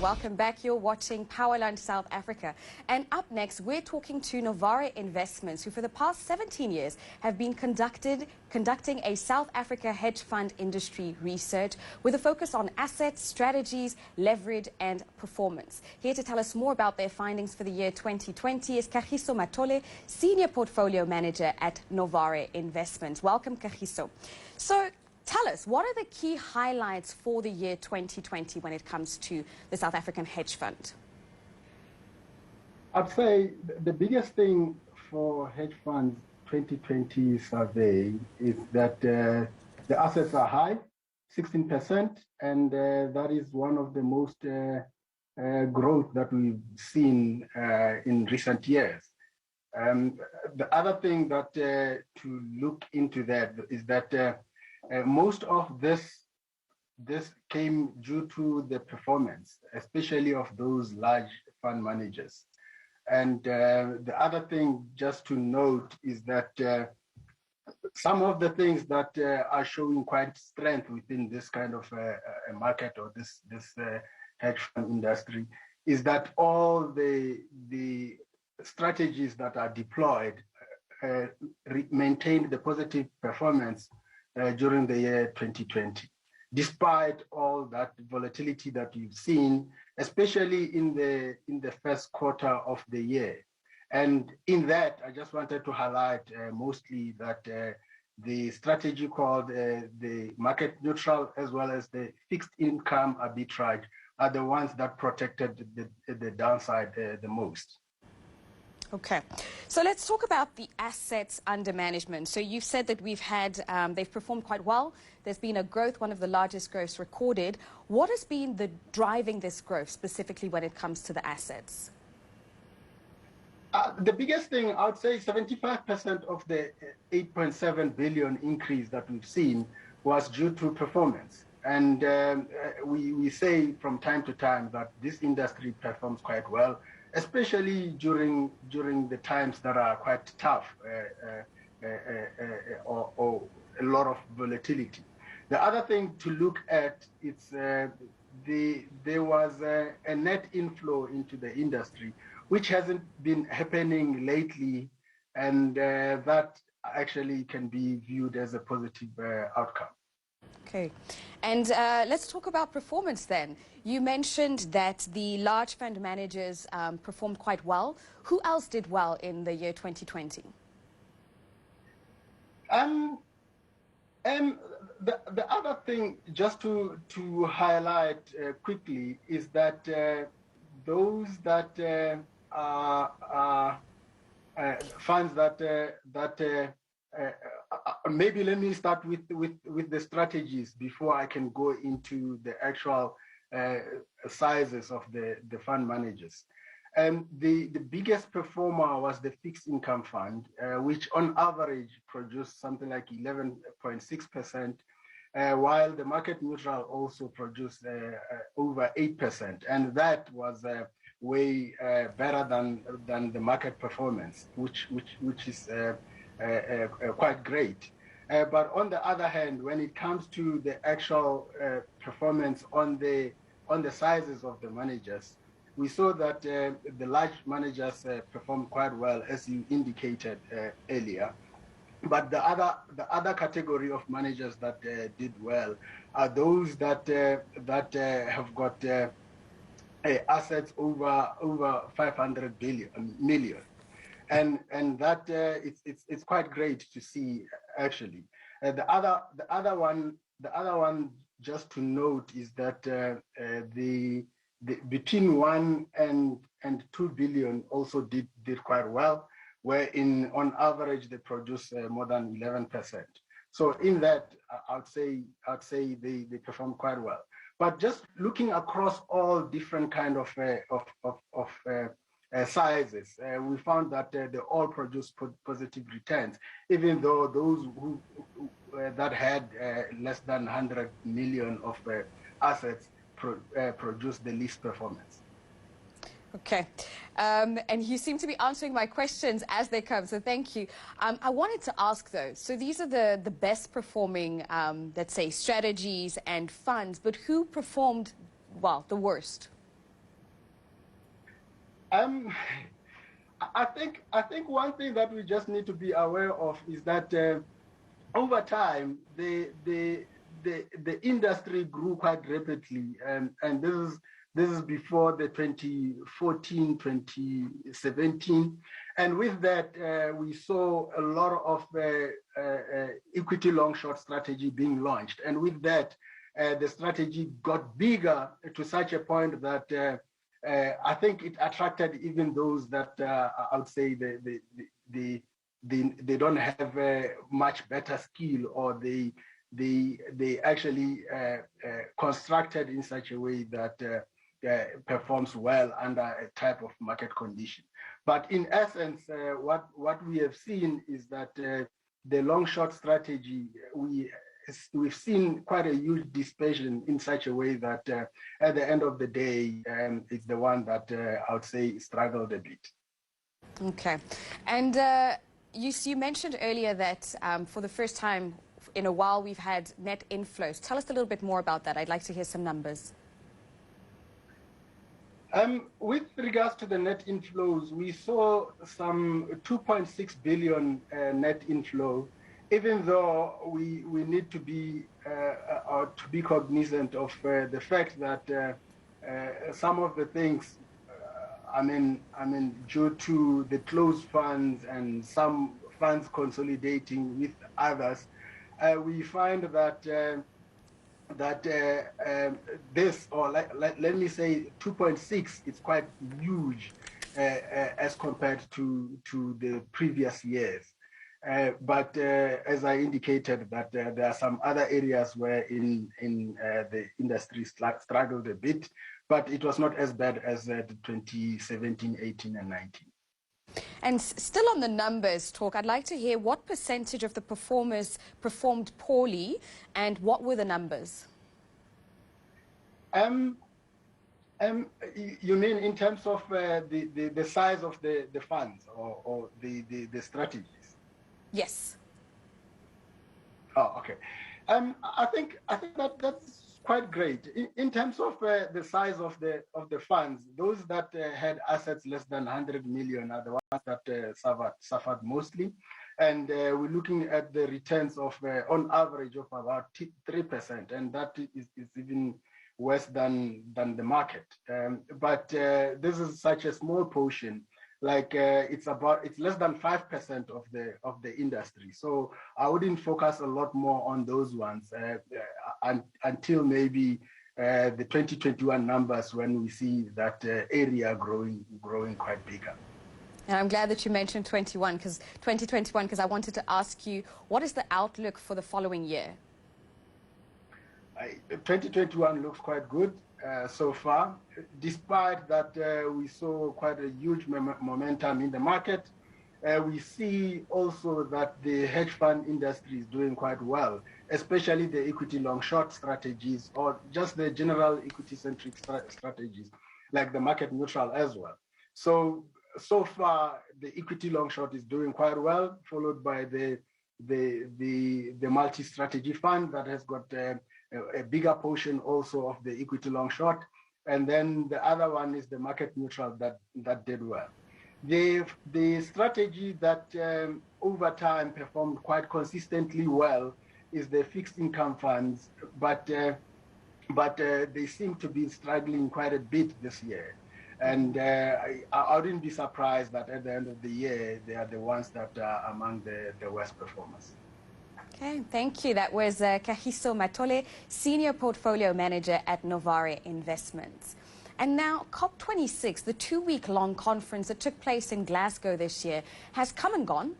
welcome back. You're watching Power Lunch South Africa. And up next, we're talking to Novare Investments, who for the past 17 years have been conducting a South Africa hedge fund industry research with a focus on assets, strategies, leverage and performance. Here to tell us more about their findings for the year 2020 is Kagiso Matole, Senior Portfolio Manager at Novare Investments. Welcome, Kagiso. So, tell us, what are the key highlights for the year 2020 when it comes to the South African hedge fund? I'd say the biggest thing for hedge funds 2020 survey is that the assets are high, 16%, and that is one of the most growth that we've seen in recent years. The other thing that to look into that is that most of this came due to the performance, especially of those large fund managers. And the other thing just to note is that some of the things that are showing quite strength within this kind of a market or this hedge fund industry is that all the strategies that are deployed maintain the positive performance during the year 2020, despite all that volatility that you've seen, especially in the first quarter of the year. And in that, I just wanted to highlight mostly that the strategy called the market neutral as well as the fixed income arbitrage are the ones that protected the downside the most. Okay, so let's talk about the assets under management. So you've said that they've performed quite well. There's been a growth, one of the largest growths recorded. What has been driving this growth specifically when it comes to the assets? The biggest thing, I would say 75% of the 8.7 billion increase that we've seen was due to performance. And we say from time to time that this industry performs quite well, especially during the times that are quite tough or a lot of volatility. The other thing to look at is there was a net inflow into the industry, which hasn't been happening lately, and that actually can be viewed as a positive outcome. Okay, and let's talk about performance then. You mentioned that the large fund managers performed quite well. Who else did well in the year 2020? The other thing, just to highlight quickly, is that those that are funds that maybe let me start with the strategies before I can go into the actual sizes of the fund managers. And the biggest performer was the fixed income fund, which on average produced something like 11.6%, while the market neutral also produced over 8%. And that was way better than the market performance, which is quite great. But on the other hand, when it comes to the actual performance on the sizes of the managers, we saw that the large managers performed quite well, as you indicated earlier. But the other category of managers that did well are those that have got assets over 500 million. And that it's quite great to see actually. The other one just to note is that the between 1 and 2 billion also did quite well, where on average they produce more than 11%. So in that, I'd say they perform quite well. But just looking across all different kind of sizes, we found that they all produce positive returns, even though those who that had less than 100 million of assets produce the least performance. Okay, and you seem to be answering my questions as they come, so thank you. I wanted to ask though, so these are the best performing, let's say, strategies and funds, but who performed, well, the worst? Um, I think one thing that we just need to be aware of is that over time the industry grew quite rapidly, and this is before the 2014 2017, and with that we saw a lot of equity long short strategy being launched, and with that the strategy got bigger to such a point that I think it attracted even those that I would say they don't have much better skill, or they actually constructed in such a way that performs well under a type of market condition. But in essence, what we have seen is that the long short strategy, we've seen quite a huge dispersion in such a way that at the end of the day, it's the one that I would say struggled a bit. Okay. And you mentioned earlier that for the first time in a while we've had net inflows. Tell us a little bit more about that. I'd like to hear some numbers. With regards to the net inflows, we saw some 2.6 billion net inflow, even though we need to be cognizant of the fact that some of the things, I mean, due to the closed funds and some funds consolidating with others, we find that this, or let me say 2.6, is quite huge as compared to the previous years. But as I indicated, that there are some other areas where in the industry struggled a bit, but it was not as bad as 2017, 18, and 19. And still on the numbers talk, I'd like to hear what percentage of the performers performed poorly, and what were the numbers? You mean in terms of the size of the funds, or the strategies? Yes. Oh, okay. I think that's quite great. In terms of the size of the funds, those that had assets less than 100 million are the ones that suffered mostly, and we're looking at the returns of on average of about 3%, and that is even worse than the market. But this is such a small portion. Like it's less than 5% of the industry. So I wouldn't focus a lot more on those ones until maybe the 2021 numbers, when we see that area growing quite bigger. And I'm glad that you mentioned 2021, because I wanted to ask you, what is the outlook for the following year? 2021 looks quite good so far, despite that we saw quite a huge momentum in the market. We see also that the hedge fund industry is doing quite well, especially the equity long short strategies, or just the general equity centric strategies like the market neutral as well. So far the equity long short is doing quite well, followed by the multi-strategy fund that has got a bigger portion also of the equity long short, and then the other one is the market neutral that did well. The strategy that over time performed quite consistently well is the fixed income funds, but they seem to be struggling quite a bit this year. And I wouldn't be surprised that at the end of the year, they are the ones that are among the worst performers. Okay, thank you. That was Kagiso Matole, Senior Portfolio Manager at Novare Investments. And now COP26, the 2-week-long conference that took place in Glasgow this year, has come and gone.